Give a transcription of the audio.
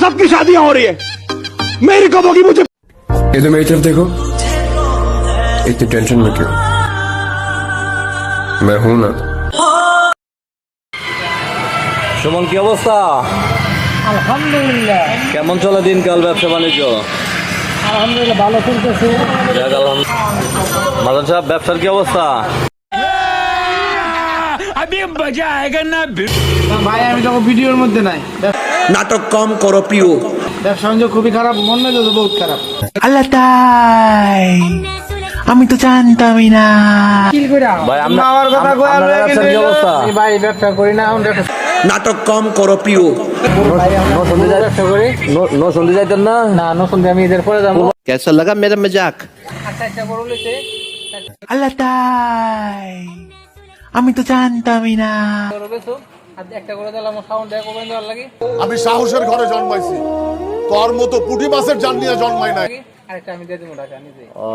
सबकी शादियां हो रही है, मेरी कब होगी मुझे। इधर मेरी तरफ देखो, इतनी टेंशन में क्यों? मैं हूं ना। সুমন, কি অবস্থা? আলহামদুলিল্লাহ। কেমন চলে দিনকাল, ব্যবসা বাণিজ্য? আলহামদুলিল্লাহ ভালো চলতেছে। যাক, আলহামদুলিল্লাহ। মাদান সাহেব, ব্যবসার কি অবস্থা? ভাই আমি তো ভিডিওর মধ্যে নাই। नाटक कम करो पियो। ব্যবসা বাণিজ্য খুবই খারাপ, মন মেজাজ বহুত খারাপ। আল্লাহ তাই, আমি তো জানতামই না। কি কইরা ভাই, আমার কথা কই আপনার ব্যবসার কি অবস্থা? আমি ভাই ব্যবসা করি না, আমি ব্যবসা नाटक कम करो पियो। ব্যবসা করি। নসন্দি যাইতেন না? না নতুন আমি এদের পরে যাবো। कैसा लगा मेरा मजाक? আচ্ছা বড় লইছে আল্লাহ তাই, আমি তো জানতামই না। বড় লইছো আর একটা করে দিলাম সাউন্ড দেখো বন্ধ আর লাগি। আমি সাহসের ঘরে জন্মাইছি, তোর মতো পুঁটি মাছের জান নিয়ে জন্মাই নাই। আরেকটা আমি দিয়ে দেবো টাকা নিজে। ও